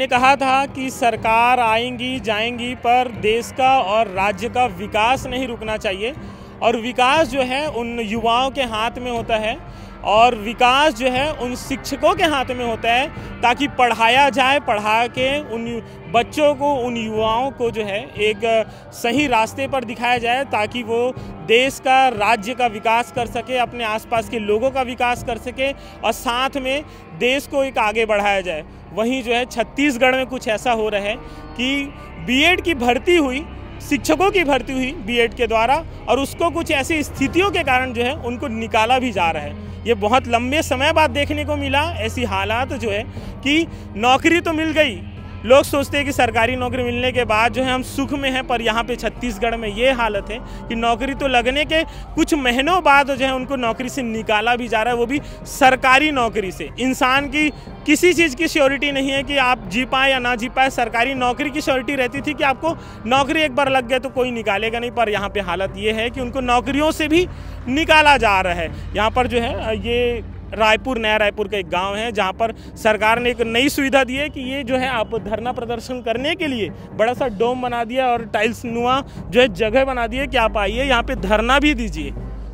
कहा था कि सरकार आएंगी जाएंगी पर देश का और राज्य का विकास नहीं रुकना चाहिए और विकास जो है उन युवाओं के हाथ में होता है और विकास जो है उन शिक्षकों के हाथ में होता है ताकि पढ़ाया जाए, पढ़ा के उन बच्चों को, उन युवाओं को जो है एक सही रास्ते पर दिखाया जाए ताकि वो देश का, राज्य का विकास कर सके, अपने आसपास के लोगों का विकास कर सके और साथ में देश को एक आगे बढ़ाया जाए। वहीं जो है छत्तीसगढ़ में कुछ ऐसा हो रहा है कि बीएड की भर्ती हुई, शिक्षकों की भर्ती हुई बीएड के द्वारा और उसको कुछ ऐसी स्थितियों के कारण जो है उनको निकाला भी जा रहा है। ये बहुत लंबे समय बाद देखने को मिला ऐसी हालात जो है कि नौकरी तो मिल गई, लोग सोचते हैं कि सरकारी नौकरी मिलने के बाद जो है हम सुख में हैं, पर यहाँ पे छत्तीसगढ़ में ये हालत है कि नौकरी तो लगने के कुछ महीनों बाद जो है उनको नौकरी से निकाला भी जा रहा है, वो भी सरकारी नौकरी से। इंसान की किसी चीज़ की श्योरिटी नहीं है कि आप जी पाए या ना जी पाए। सरकारी नौकरी की श्योरिटी रहती थी कि आपको नौकरी एक बार लग गए तो कोई निकालेगा नहीं, पर यहाँ पे हालत ये है कि उनको नौकरियों से भी निकाला जा रहा है। यहाँ पर जो है ये रायपुर, नया रायपुर का एक गांव है जहां पर सरकार ने एक नई सुविधा दी है कि ये जो है आप धरना प्रदर्शन करने के लिए बड़ा सा डोम बना दिया और टाइल्स नुआ जो है जगह बना दी है कि आप आइए यहाँ पे धरना भी दीजिए।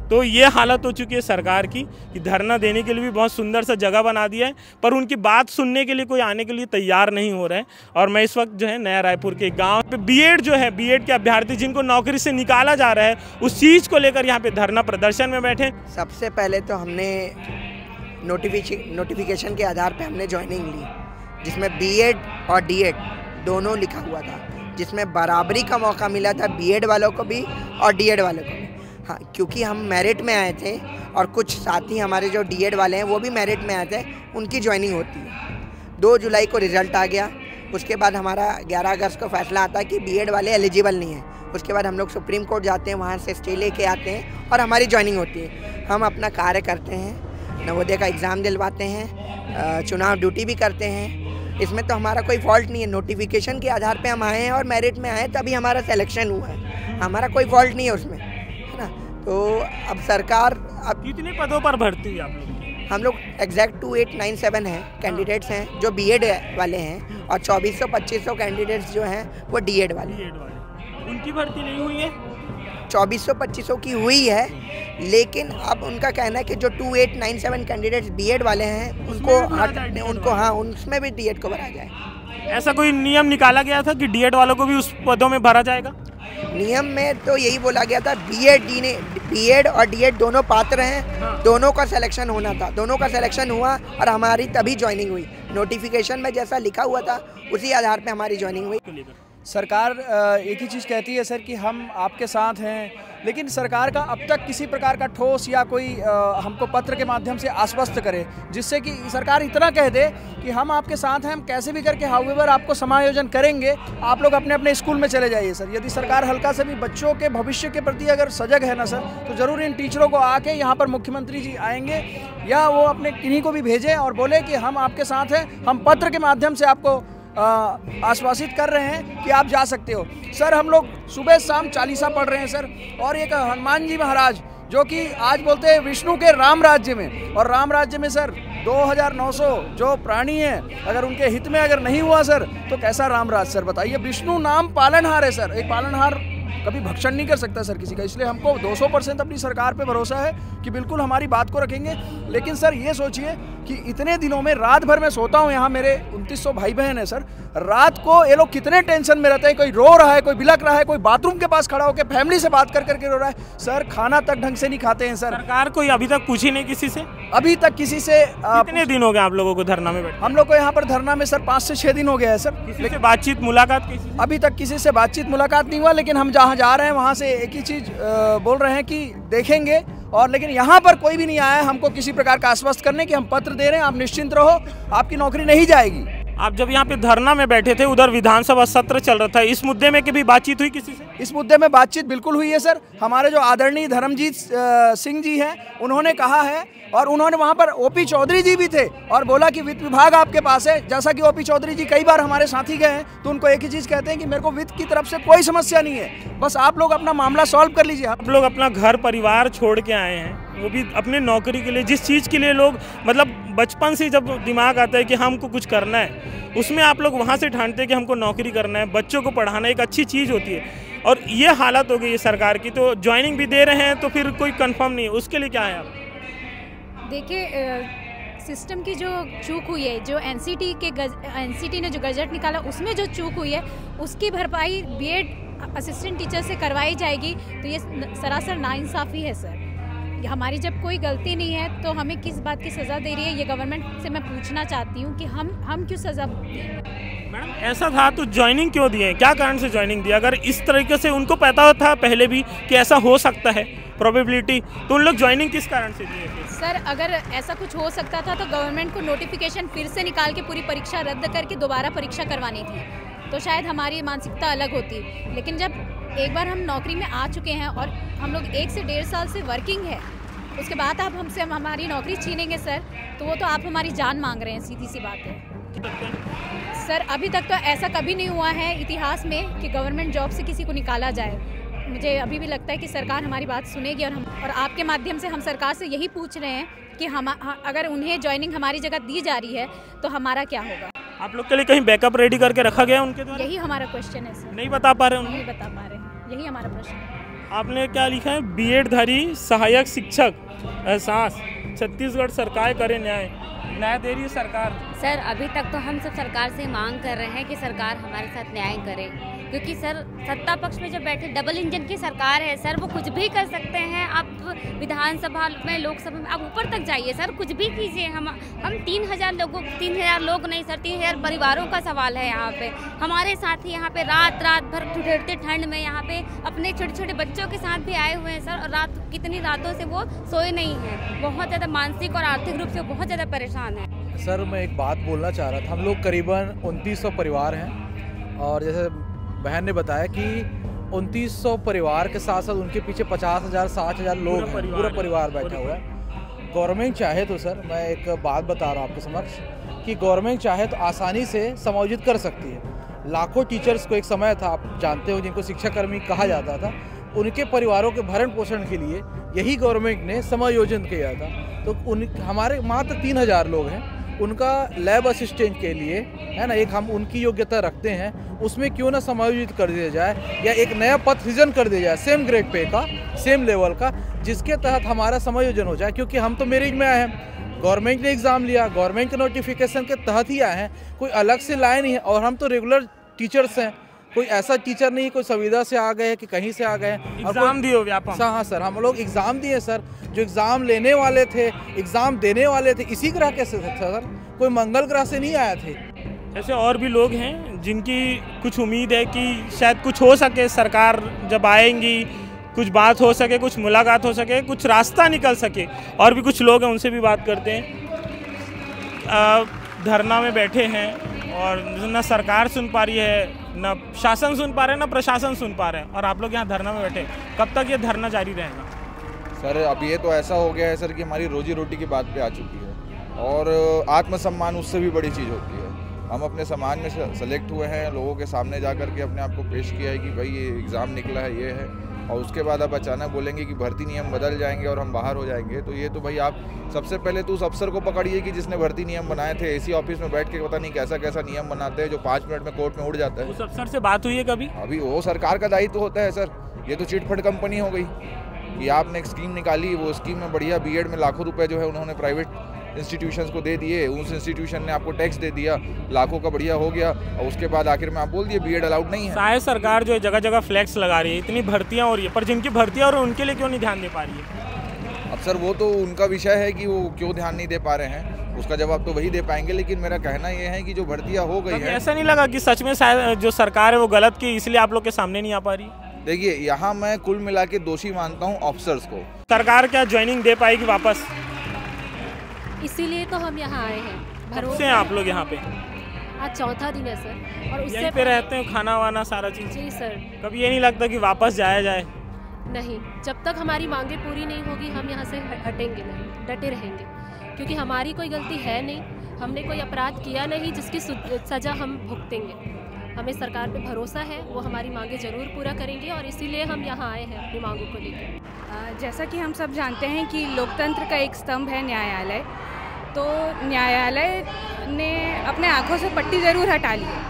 तो ये हालत हो चुकी है सरकार की कि धरना देने के लिए भी बहुत सुंदर सा जगह बना दिया है पर उनकी बात सुनने के लिए कोई आने के लिए तैयार नहीं हो रहा है। और मैं इस वक्त जो है नया रायपुर के गाँव पे बीएड जो है, बीएड के अभ्यर्थी जिनको नौकरी से निकाला जा रहा है उस चीज़ को लेकर यहाँ पे धरना प्रदर्शन में बैठे। सबसे पहले तो हमने नोटिफिकेशन के आधार पे हमने ज्वाइनिंग ली जिसमें बीएड और डीएड दोनों लिखा हुआ था, जिसमें बराबरी का मौका मिला था बीएड वालों को भी और डीएड वालों को भी। हाँ, क्योंकि हम मेरिट में आए थे और कुछ साथी हमारे जो डीएड वाले हैं वो भी मेरिट में आए थे, उनकी ज्वाइनिंग होती है। 2 जुलाई को रिज़ल्ट आ गया, उसके बाद हमारा 11 अगस्त को फैसला आता है कि बीएड वाले एलिजिबल नहीं है। उसके बाद हम लोग सुप्रीम कोर्ट जाते हैं, वहाँ से स्टे लेके आते हैं और हमारी ज्वाइनिंग होती है। हम अपना कार्य करते हैं, नवोदय का एग्ज़ाम दिलवाते हैं, चुनाव ड्यूटी भी करते हैं। इसमें तो हमारा कोई फॉल्ट नहीं है। नोटिफिकेशन के आधार पे हम आए हैं और मेरिट में आए तभी हमारा सिलेक्शन हुआ है, हमारा कोई फॉल्ट नहीं है उसमें, है ना। तो अब सरकार, अब कितने पदों पर भर्ती आप लोग? हम लोग एग्जैक्ट 2897 हैं कैंडिडेट्स हैं जो बीएड वाले हैं और 2400-2500 कैंडिडेट्स जो हैं वो डीएड वाले। उनकी भर्ती नहीं हुई है? 2400-2500 की हुई है, लेकिन अब उनका कहना है कि जो 2897 कैंडिडेट्स बीएड वाले हैं उनको हाँ उसमें भी डीएड को भरा जाए। ऐसा कोई नियम निकाला गया था कि डीएड वालों को भी उस पदों में भरा जाएगा? नियम में तो यही बोला गया था, बीएड और डीएड दोनों पात्र हैं, दोनों का सिलेक्शन होना था, दोनों का सिलेक्शन हुआ और हमारी तभी ज्वाइनिंग हुई। नोटिफिकेशन में जैसा लिखा हुआ था उसी आधार पे हमारी ज्वाइनिंग हुई। सरकार एक ही चीज़ कहती है सर कि हम आपके साथ हैं, लेकिन सरकार का अब तक किसी प्रकार का ठोस या कोई हमको पत्र के माध्यम से आश्वस्त करे जिससे कि सरकार इतना कह दे कि हम आपके साथ हैं, हम कैसे भी करके हाउएवर आपको समायोजन करेंगे, आप लोग अपने अपने स्कूल में चले जाइए। सर यदि सरकार हल्का से भी बच्चों के भविष्य के प्रति अगर सजग है ना सर, तो ज़रूर इन टीचरों को आके यहाँ पर मुख्यमंत्री जी आएंगे या वो अपने किन्हीं को भी भेजें और बोले कि हम आपके साथ हैं, हम पत्र के माध्यम से आपको आश्वासित कर रहे हैं कि आप जा सकते हो। सर हम लोग सुबह शाम चालीसा पढ़ रहे हैं सर, और एक हनुमान जी महाराज जो कि आज बोलते हैं विष्णु के राम राज्य में, और राम राज्य में सर 2900 जो प्राणी हैं अगर उनके हित में अगर नहीं हुआ सर तो कैसा राम राज सर बताइए। विष्णु नाम पालनहार है सर, एक पालनहार कभी भक्षण नहीं कर सकता सर किसी का, इसलिए हमको 200% अपनी सरकार पे भरोसा है कि बिल्कुल हमारी बात को रखेंगे। लेकिन सर ये सोचिए कि इतने दिनों में रात भर मैं सोता हूँ, यहाँ मेरे 2900 भाई बहन हैं सर, रात को ये लोग कितने टेंशन में रहते हैं, कोई रो रहा है, कोई बिलक रहा है, कोई बाथरूम के पास खड़ा होकर फैमिली से बात कर करके रो रहा है सर, खाना तक ढंग से नहीं खाते हैं सर। सरकार कोई अभी तक पूछी नहीं किसी से? अभी तक किसी से। कितने दिन हो गए आप लोगों को धरना में बैठे? हम लोग को यहाँ पर धरना में सर 5 से 6 दिन हो गया है सर। किसी से बातचीत मुलाकात? अभी तक किसी से बातचीत मुलाकात नहीं हुआ, लेकिन हम जहाँ जा रहे हैं वहाँ से एक ही चीज़ बोल रहे हैं कि देखेंगे, और लेकिन यहाँ पर कोई भी नहीं आया है हमको किसी प्रकार का आश्वस्त करने कि हम पत्र दे रहे हैं, आप निश्चिंत रहो, आपकी नौकरी नहीं जाएगी। आप जब यहाँ पे धरना में बैठे थे, उधर विधानसभा सत्र चल रहा था, इस मुद्दे में कभी बातचीत हुई किसी से? इस मुद्दे में बातचीत बिल्कुल हुई है सर। हमारे जो आदरणीय धर्मजीत सिंह जी हैं उन्होंने कहा है, और उन्होंने वहाँ पर ओपी चौधरी जी भी थे और बोला कि वित्त विभाग आपके पास है। जैसा कि ओपी चौधरी जी कई बार हमारे साथी गए हैं तो उनको एक ही चीज़ कहते हैं कि मेरे को वित्त की तरफ से कोई समस्या नहीं है, बस आप लोग अपना मामला सॉल्व कर लीजिए। आप लोग अपना घर परिवार छोड़ के आए हैं, वो भी अपने नौकरी के लिए, जिस चीज़ के लिए लोग मतलब बचपन से जब दिमाग आता है कि हमको कुछ करना है, उसमें आप लोग वहाँ से ठानते हैं कि हमको नौकरी करना है, बच्चों को पढ़ाना एक अच्छी चीज़ होती है, और ये हालत हो गई है सरकार की। तो ज्वाइनिंग भी दे रहे हैं तो फिर कोई कंफर्म नहीं है, उसके लिए क्या है आप? देखिए, सिस्टम की जो चूक हुई है, जो एनसीटी ने जो गजट निकाला उसमें जो चूक हुई है, उसकी भरपाई बीएड असिस्टेंट टीचर से करवाई जाएगी। तो ये सरासर नाइंसाफ़ी है सर। हमारी जब कोई गलती नहीं है तो हमें किस बात की सज़ा दे रही है, ये गवर्नमेंट से मैं पूछना चाहती हूँ कि हम क्यों सज़ा दें। मैडम ऐसा था तो ज्वाइनिंग क्यों दिए, क्या कारण से ज्वाइनिंग दिया? अगर इस तरीके से उनको पता था पहले भी कि ऐसा हो सकता है प्रोबेबिलिटी, तो उन लोग ज्वाइनिंग किस कारण से दिए थे? सर, अगर ऐसा कुछ हो सकता था तो गवर्नमेंट को नोटिफिकेशन फिर से निकाल के पूरी परीक्षा रद्द करके दोबारा परीक्षा करवानी थी, तो शायद हमारी मानसिकता अलग होती। लेकिन जब एक बार हम नौकरी में आ चुके हैं और हम लोग 1 से 1.5 साल से वर्किंग है, उसके बाद आप हमसे हमारी नौकरी छीनेंगे सर, तो वो तो आप हमारी जान मांग रहे हैं, सीधी सी बात है। सर, अभी तक तो ऐसा कभी नहीं हुआ है इतिहास में कि गवर्नमेंट जॉब से किसी को निकाला जाए। मुझे अभी भी लगता है कि सरकार हमारी बात सुनेगी, और आपके माध्यम से हम सरकार से यही पूछ रहे हैं कि अगर उन्हें ज्वाइनिंग हमारी जगह दी जा रही है तो हमारा क्या होगा? आप लोग के लिए कहीं बैकअप रेडी करके रखा गया उनके द्वारा? यही हमारा क्वेश्चन है सर। नहीं बता पा रहे हैं? नहीं बता पा रहे हैं, यही हमारा प्रश्न है। आपने क्या लिखा है? बीएड धारी सहायक शिक्षक एहसास, छत्तीसगढ़ सरकार करे न्याय दे रही है सरकार। सर, अभी तक तो हम सब सरकार से मांग कर रहे हैं कि सरकार हमारे साथ न्याय करे, क्योंकि सर सत्ता पक्ष में जो बैठे डबल इंजन की सरकार है सर, वो कुछ भी कर सकते हैं। आप विधानसभा में, लोकसभा में, आप ऊपर तक जाइए सर, कुछ भी कीजिए। हम 3,000 लोग नहीं सर, 3,000 परिवारों का सवाल है यहाँ पे। हमारे साथ ही यहाँ पे रात भर ठिठुरते ठंड में यहाँ पे अपने छोटे छोटे बच्चों के साथ भी आए हुए हैं सर, और कितनी रातों से वो सोए नहीं हैं। बहुत ज़्यादा मानसिक और आर्थिक रूप से बहुत ज़्यादा परेशान है। सर, मैं एक बात बोलना चाह रहा था। हम लोग करीबन 2900 परिवार हैं, और जैसे बहन ने बताया कि 2900 परिवार के साथ साथ उनके पीछे 50,000 60,000 लोग हैं, पूरा परिवार बैठा हुआ है। गवर्नमेंट चाहे तो सर, मैं एक बात बता रहा हूँ आपके समक्ष कि गवर्नमेंट चाहे तो आसानी से समायोजित कर सकती है। लाखों टीचर्स को एक समय था, आप जानते हो, जिनको शिक्षाकर्मी कहा जाता था, उनके परिवारों के भरण पोषण के लिए यही गवर्नमेंट ने समायोजन किया था। तो हमारे मात्र 3,000 लोग हैं, उनका लैब असिस्टेंट के लिए है ना, एक हम उनकी योग्यता रखते हैं, उसमें क्यों ना समायोजित कर दिया जाए, या एक नया पद सृजन कर दिया जाए सेम ग्रेड पे का, सेम लेवल का, जिसके तहत हमारा समायोजन हो जाए। क्योंकि हम तो मेरिट में आए हैं, गवर्नमेंट ने एग्ज़ाम लिया, गवर्नमेंट के नोटिफिकेशन के तहत ही आए हैं, कोई अलग से लाए नहीं है। और हम तो रेगुलर टीचर्स हैं, कोई ऐसा टीचर नहीं कोई संविदा से आ गए कि कहीं से आ गए। एग्जाम दिए हो व्यापक? हाँ सर, हम लोग एग्ज़ाम दिए सर। जो एग्ज़ाम लेने वाले थे, एग्ज़ाम देने वाले थे, इसी ग्रह के से सर, कोई मंगल ग्रह से नहीं आए थे। ऐसे और भी लोग हैं जिनकी कुछ उम्मीद है कि शायद कुछ हो सके, सरकार जब आएंगी कुछ बात हो सके, कुछ मुलाकात हो सके, कुछ रास्ता निकल सके। और भी कुछ लोग हैं, उनसे भी बात करते हैं। धरना में बैठे हैं और ना सरकार सुन पा रही है, ना शासन सुन पा रहे हैं, ना प्रशासन सुन पा रहे हैं, और आप लोग यहाँ धरना में बैठे। कब तक ये धरना जारी रहेगा? सर, अब ये तो ऐसा हो गया है सर कि हमारी रोजी रोटी की बात पे आ चुकी है, और आत्मसम्मान उससे भी बड़ी चीज़ होती है। हम अपने समाज में सेलेक्ट हुए हैं, लोगों के सामने जा कर के अपने आप को पेश किया है कि भाई ये एग्ज़ाम निकला है, ये है, और उसके बाद आप अचानक बोलेंगे कि भर्ती नियम बदल जाएंगे और हम बाहर हो जाएंगे। तो ये तो भाई आप सबसे पहले तो उस अफसर को पकड़िए कि जिसने भर्ती नियम बनाए थे। एसी ऑफिस में बैठ के पता नहीं कैसा कैसा नियम बनाते हैं जो 5 मिनट में कोर्ट में उड़ जाता है। उस अफसर से बात हुई है कभी? अभी वो सरकार का दायित्व होता है सर। ये तो चिटफंड कंपनी हो गई कि आपने एक स्कीम निकाली, वो स्कीम में बढ़िया बीएड में लाखों रुपए जो है उन्होंने प्राइवेट इंस्टीट्यूशंस को दे दिए, उस इंस्टीट्यूशन ने आपको टैक्स दे दिया, लाखों का बढ़िया हो गया, और उसके बाद आखिर में आप बोल दिए बीएड अलाउड नहीं है। शायद सरकार जो है जगह जगह फ्लैक्स लगा रही है, इतनी भर्तियां हो रही है, पर जिनकी भर्तियां हो रही है उनके लिए क्यों नहीं ध्यान दे पा रही है? अब सर वो तो उनका विषय है कि वो क्यों ध्यान नहीं दे पा रहे हैं, उसका जवाब तो वही दे पाएंगे। लेकिन मेरा कहना ये है कि जो भर्तियाँ हो गई है, ऐसा नहीं लगा कि सच में शायद जो सरकार है वो गलत की, इसलिए आप लोग के सामने नहीं आ पा रही? देखिए, यहाँ मैं कुल मिला के दोषी मानता हूँ ऑफिसर्स को। सरकार क्या ज्वाइनिंग दे पाएगी वापस? इसीलिए तो हम यहाँ आए हैं। कब से हैं आप लोग यहाँ पे? आज चौथा दिन है सर, और उससे यहीं पे रहते हैं, खाना वाना सारा चीज़? जी सर। कभी ये नहीं लगता कि वापस जाया जाए? नहीं, जब तक हमारी मांगे पूरी नहीं होगी हम यहाँ से हटेंगे नहीं, डटे रहेंगे, क्योंकि हमारी कोई गलती है नहीं, हमने कोई अपराध किया नहीं जिसकी सज़ा हम भुगतेंगे। हमें सरकार पे भरोसा है, वो हमारी मांगे ज़रूर पूरा करेंगे, और इसीलिए हम यहाँ आए हैं अपनी मांगों को लेकर। जैसा कि हम सब जानते हैं कि लोकतंत्र का एक स्तंभ है न्यायालय, तो न्यायालय ने अपने आंखों से पट्टी ज़रूर हटा ली है,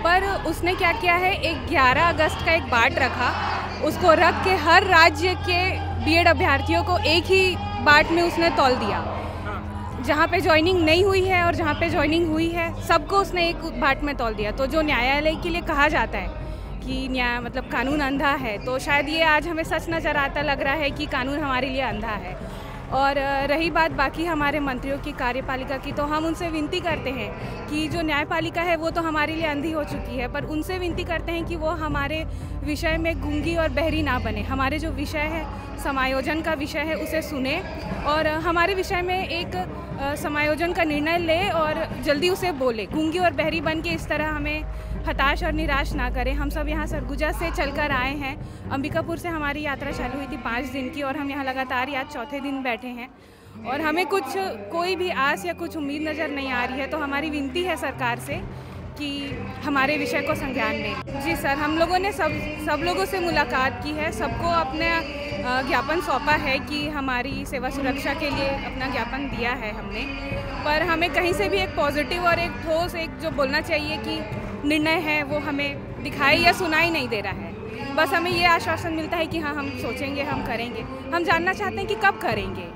पर उसने क्या किया है, एक 11 अगस्त का एक बाट रखा, उसको रख के हर राज्य के बीएड अभ्यर्थियों को एक ही बाट में उसने तौल दिया। जहाँ पे ज्वाइनिंग नहीं हुई है और जहाँ पे ज्वाइनिंग हुई है, सबको उसने एक बाट में तौल दिया। तो जो न्यायालय के लिए कहा जाता है कि न्याय मतलब कानून अंधा है, तो शायद ये आज हमें सच नज़र आता लग रहा है कि कानून हमारे लिए अंधा है। और रही बात बाकी हमारे मंत्रियों की कार्यपालिका की, तो हम उनसे विनती करते हैं कि जो न्यायपालिका है वो तो हमारे लिए अंधी हो चुकी है, पर उनसे विनती करते हैं कि वो हमारे विषय में गूंगी और बहरी ना बने। हमारे जो विषय है, समायोजन का विषय है, उसे सुने और हमारे विषय में एक समायोजन का निर्णय ले और जल्दी उसे बोले। गूंगी और बहरी बन के इस तरह हमें हताश और निराश ना करें। हम सब यहाँ सरगुजा से चलकर आए हैं, अंबिकापुर से हमारी यात्रा चालू हुई थी 5 दिन की, और हम यहाँ लगातार आज चौथे दिन बैठे हैं और हमें कोई भी आस या कुछ उम्मीद नज़र नहीं आ रही है। तो हमारी विनती है सरकार से कि हमारे विषय को संज्ञान लें। जी सर, हम लोगों ने सब लोगों से मुलाकात की है, सबको अपने ज्ञापन सौंपा है कि हमारी सेवा सुरक्षा के लिए अपना ज्ञापन दिया है हमने, पर हमें कहीं से भी एक पॉजिटिव और एक ठोस एक जो बोलना चाहिए कि निर्णय है वो हमें दिखाई या सुनाई नहीं दे रहा है। बस हमें ये आश्वासन मिलता है कि हाँ, हम सोचेंगे, हम करेंगे। हम जानना चाहते हैं कि कब करेंगे।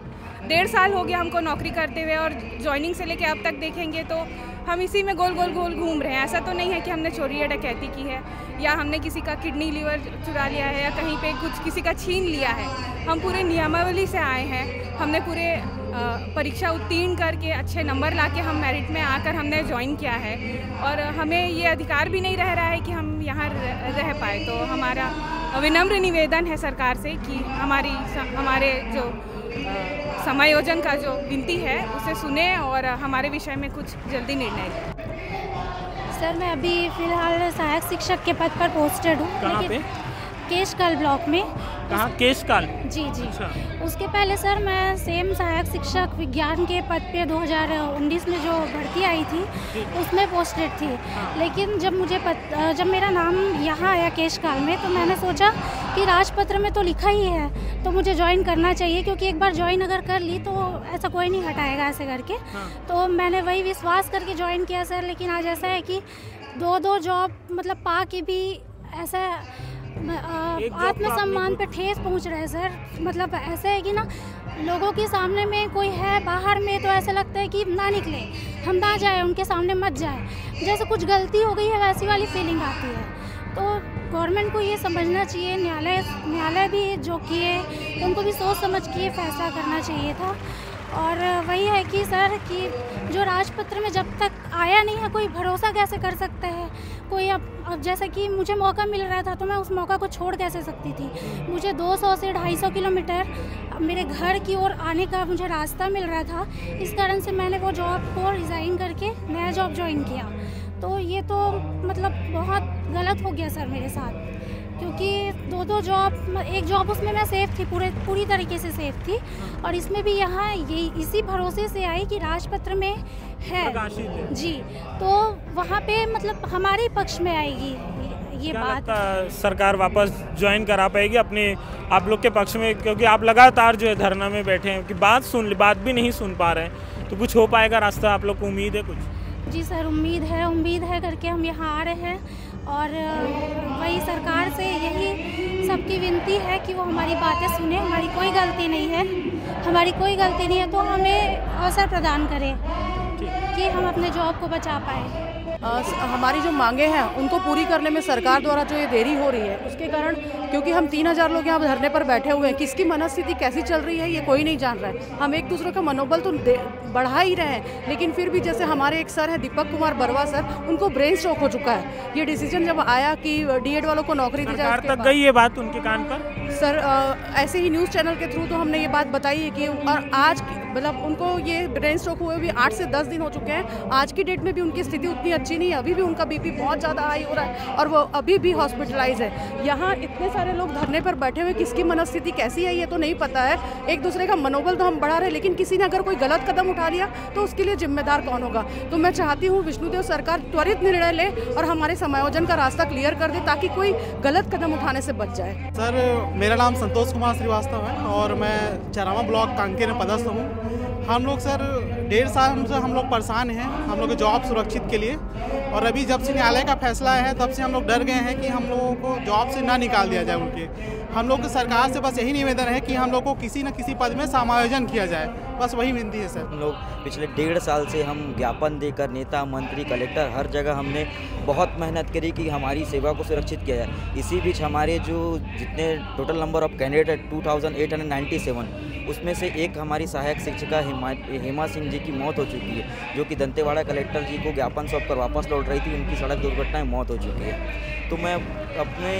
1.5 साल हो गया हमको नौकरी करते हुए, और ज्वाइनिंग से लेके अब तक देखेंगे तो हम इसी में गोल घूम रहे हैं। ऐसा तो नहीं है कि हमने चोरी या डकैती की है या हमने किसी का किडनी लीवर चुरा लिया है या कहीं पे कुछ किसी का छीन लिया है। हम पूरे नियमावली से आए हैं, हमने पूरे परीक्षा उत्तीर्ण करके अच्छे नंबर लाके हम मेरिट में आकर हमने ज्वाइन किया है, और हमें ये अधिकार भी नहीं रह रहा है कि हम यहाँ रह पाए। तो हमारा विनम्र निवेदन है सरकार से कि हमारे जो समायोजन का जो विनती है उसे सुने और हमारे विषय में कुछ जल्दी निर्णय लें। सर, मैं अभी फ़िलहाल सहायक शिक्षक के पद पर पोस्टेड हूँ। कहाँ पे? केशकाल ब्लॉक में। कहाँ? केशकाल? जी। अच्छा। उसके पहले सर मैं सेम सहायक शिक्षक विज्ञान के पद पे 2019 में जो भर्ती आई थी उसमें पोस्टेड थी। लेकिन जब मेरा नाम यहाँ आया केशकाल में, तो मैंने सोचा कि राजपत्र में तो लिखा ही है तो मुझे ज्वाइन करना चाहिए, क्योंकि एक बार ज्वाइन अगर कर ली तो ऐसा कोई नहीं हटाएगा ऐसे करके। तो मैंने वही विश्वास करके ज्वाइन किया सर। लेकिन आज ऐसा है कि 2 जॉब मतलब पा के भी ऐसा आत्मसम्मान पे ठेस पहुंच रहा है सर। मतलब ऐसा है कि ना, लोगों के सामने में कोई है बाहर में तो ऐसा लगता है कि ना निकले, हम ना जाए, उनके सामने मत जाए, जैसे कुछ गलती हो गई है वैसी वाली फीलिंग आती है। तो गवर्नमेंट को ये समझना चाहिए, न्यायालय भी जो किए उनको भी सोच समझ के फैसला करना चाहिए था। और वही है कि सर कि जो राजपत्र में जब तक आया नहीं है, कोई भरोसा कैसे कर सकता है कोई। अब जैसा कि मुझे मौका मिल रहा था तो मैं उस मौका को छोड़ कैसे सकती थी। मुझे 200 से 250 किलोमीटर मेरे घर की ओर आने का मुझे रास्ता मिल रहा था, इस कारण से मैंने वो जॉब को रिज़ाइन करके नया जॉब ज्वाइन किया। तो ये तो मतलब बहुत गलत हो गया सर मेरे साथ, क्योंकि 2 जॉब, एक जॉब उसमें मैं सेफ थी, पूरी तरीके से सेफ थी, और इसमें भी यहाँ ये इसी भरोसे से आई कि राजपत्र में है जी, तो वहाँ पे मतलब हमारे पक्ष में आएगी ये बात। सरकार वापस ज्वाइन करा पाएगी अपने आप लोग के पक्ष में, क्योंकि आप लगातार जो है धरना में बैठे हैं कि बात भी नहीं सुन पा रहे हैं, तो कुछ हो पाएगा रास्ता? आप लोग को उम्मीद है कुछ? जी सर, उम्मीद है करके हम यहाँ आ रहे हैं, और वही सरकार से यही सबकी विनती है कि वो हमारी बातें सुने। हमारी कोई गलती नहीं है, तो हमें अवसर प्रदान करें कि हम अपने जॉब को बचा पाएँ। हमारी जो मांगे हैं उनको पूरी करने में सरकार द्वारा जो ये देरी हो रही है, उसके कारण, क्योंकि हम 3000 लोग यहाँ धरने पर बैठे हुए हैं, किसकी मनस्थिति कैसी चल रही है ये कोई नहीं जान रहा है। हम एक दूसरे का मनोबल तो बढ़ा ही रहे हैं, लेकिन फिर भी जैसे हमारे एक सर हैं दीपक कुमार बरवा सर, उनको ब्रेन स्ट्रोक हो चुका है। ये डिसीजन जब आया कि डीएड वालों को नौकरी दी जाए, तक गई ये बात उनके कान पर सर। ऐसे ही न्यूज़ चैनल के थ्रू तो हमने ये बात बताई है कि, और आज मतलब उनको ये ब्रेन स्ट्रोक हुए भी 8 से 10 दिन हो चुके हैं। आज की डेट में भी उनकी स्थिति उतनी अच्छी नहीं है, अभी भी उनका बीपी बहुत ज़्यादा हाई हो रहा है और वो अभी भी हॉस्पिटलाइज है। यहाँ इतने सारे लोग धरने पर बैठे हुए, किसकी मनस्थिति कैसी है ये तो नहीं पता है। एक दूसरे का मनोबल तो हम बढ़ा रहे हैं, लेकिन किसी ने अगर कोई गलत कदम उठा लिया तो उसके लिए जिम्मेदार कौन होगा? तो मैं चाहती हूँ विष्णुदेव सरकार त्वरित निर्णय ले और हमारे समायोजन का रास्ता क्लियर कर दे, ताकि कोई गलत कदम उठाने से बच जाए। सर, मेरा नाम संतोष कुमार श्रीवास्तव है और मैं चरामा ब्लॉक कांकेर में पदस्थ हूँ। हम लोग सर 1.5 साल से हम लोग परेशान हैं, हम लोग के जॉब सुरक्षित के लिए। और अभी जब से न्यायालय का फैसला है तब से हम लोग डर गए हैं कि हम लोगों को जॉब से ना निकाल दिया जाए उनके। हम लोग की सरकार से बस यही निवेदन है कि हम लोग को किसी न किसी पद में समायोजन किया जाए, बस वही विनती है सर। हम लोग पिछले 1.5 साल से हम ज्ञापन देकर नेता, मंत्री, कलेक्टर हर जगह हमने बहुत मेहनत करी कि हमारी सेवा को सुरक्षित किया जाए। इसी बीच हमारे जो जितने टोटल नंबर ऑफ कैंडिडेट 2897, उसमें से एक हमारी सहायक शिक्षिका हेमा सिंह जी की मौत हो चुकी है, जो कि दंतेवाड़ा कलेक्टर जी को ज्ञापन सौंप कर वापस लौट रही थी। उनकी सड़क दुर्घटना में मौत हो चुकी है। तो मैं अपने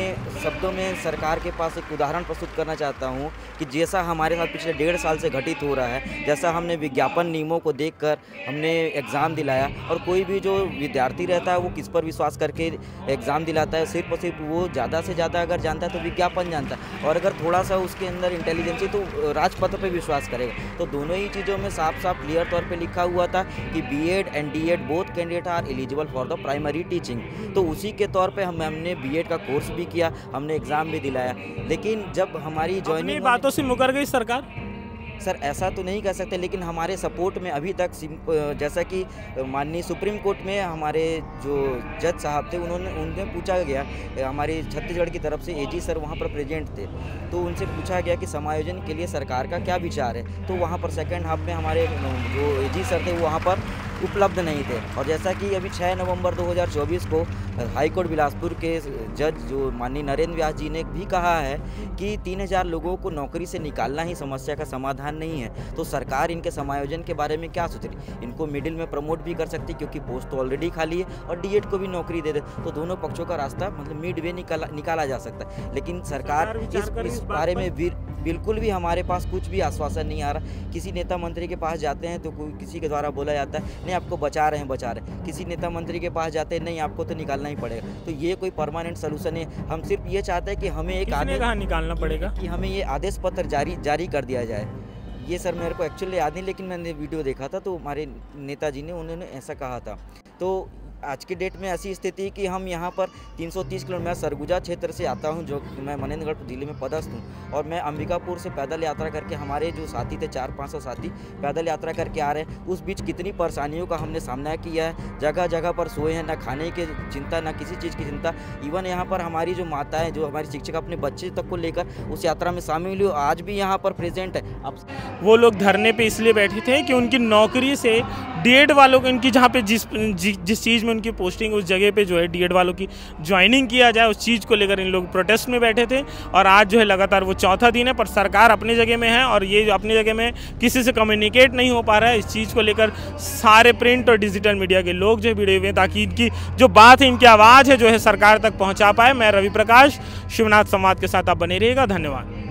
शब्दों में सरकार के पास एक उदाहरण प्रस्तुत करना चाहता हूं कि जैसा हमारे साथ पिछले 1.5 साल से घटित हो रहा है, जैसा हमने विज्ञापन नियमों को देखकर हमने एग्ज़ाम दिलाया, और कोई भी जो विद्यार्थी रहता है वो किस पर विश्वास करके एग्ज़ाम दिलाता है, सिर्फ और सिर्फ वो ज़्यादा से ज़्यादा अगर जानता है तो विज्ञापन जानता है, और अगर थोड़ा सा उसके अंदर इंटेलिजेंसी तो राजपत्र पर विश्वास करेगा। तो दोनों ही चीज़ों में साफ साफ क्लियर तौर पर लिखा हुआ था कि B.Ed and D.Ed both candidate are eligible for the primary teaching. तो उसी के तौर पर हमने B.Ed का कोर्स भी किया, हमने एग्ज़ाम भी दिलाया। लेकिन जब हमारी ज्वाइनिंग बातों से मुकर गई सरकार, सर ऐसा तो नहीं कह सकते, लेकिन हमारे सपोर्ट में अभी तक जैसा कि माननीय सुप्रीम कोर्ट में हमारे जो जज साहब थे उनसे पूछा गया, हमारे छत्तीसगढ़ की तरफ से AG सर वहाँ पर प्रेजेंट थे, तो उनसे पूछा गया कि समायोजन के लिए सरकार का क्या विचार है। तो वहाँ पर सेकेंड हाफ में हमारे जो AG सर थे वो वहाँ पर उपलब्ध नहीं थे। और जैसा कि अभी 6 नवंबर 2024 को हाईकोर्ट बिलासपुर के जज जो माननीय नरेंद्र व्यास जी ने भी कहा है कि 3000 लोगों को नौकरी से निकालना ही समस्या का समाधान नहीं है। तो सरकार इनके समायोजन के बारे में क्या सोच रही, इनको मिडिल में प्रमोट भी कर सकती, क्योंकि पोस्ट तो ऑलरेडी खाली है, और D.Ed को भी नौकरी दे दे, तो दोनों पक्षों का रास्ता मतलब मिड वे निकाला जा सकता है। लेकिन सरकार इस बारे में बिल्कुल भी हमारे पास कुछ भी आश्वासन नहीं आ रहा। किसी नेता मंत्री के पास जाते हैं तो किसी के द्वारा बोला जाता है नहीं आपको बचा रहे हैं, किसी नेता मंत्री के पास जाते हैं नहीं आपको तो निकालना ही पड़ेगा। तो ये कोई परमानेंट सोल्यूशन है? हम सिर्फ ये चाहते हैं कि हमें एक आदेश निकालना पड़ेगा कि हमें ये आदेश पत्र जारी कर दिया जाए। ये सर मेरे को एक्चुअली याद नहीं, लेकिन मैंने वीडियो देखा था तो हमारे नेताजी ने उन्होंने ऐसा कहा था। तो आज की डेट में ऐसी स्थिति कि हम यहाँ पर 330 किलोमीटर, मैं सरगुजा क्षेत्र से आता हूँ, जो मैं मनेन्द्रगढ़ जिले में पदस्थ हूँ, और मैं अंबिकापुर से पैदल यात्रा करके, हमारे जो साथी थे 400-500 साथी पैदल यात्रा करके आ रहे हैं। उस बीच कितनी परेशानियों का हमने सामना किया है, जगह जगह पर सोए हैं, ना खाने की चिंता ना किसी चीज़ की चिंता। इवन यहाँ पर हमारी जो माताएँ, जो हमारी शिक्षक अपने बच्चे तक को लेकर उस यात्रा में शामिल हुई, आज भी यहाँ पर प्रेजेंट है। अब वो लोग धरने पर इसलिए बैठे थे कि उनकी नौकरी से D.Ed वालों को, इनकी जहाँ पे जिस चीज़ में उनकी पोस्टिंग, उस जगह पे जो है D.Ed वालों की ज्वाइनिंग किया जाए, उस चीज़ को लेकर इन लोग प्रोटेस्ट में बैठे थे। और आज जो है लगातार वो चौथा दिन है, पर सरकार अपनी जगह में है और ये अपनी जगह में किसी से कम्युनिकेट नहीं हो पा रहा है। इस चीज़ को लेकर सारे प्रिंट और डिजिटल मीडिया के लोग जो है भिड़े हुए हैं, ताकि इनकी जो बात है, इनकी आवाज़ है जो है सरकार तक पहुँचा पाए। मैं रवि प्रकाश, शिवनाथ संवाद के साथ आप बने रहिएगा। धन्यवाद।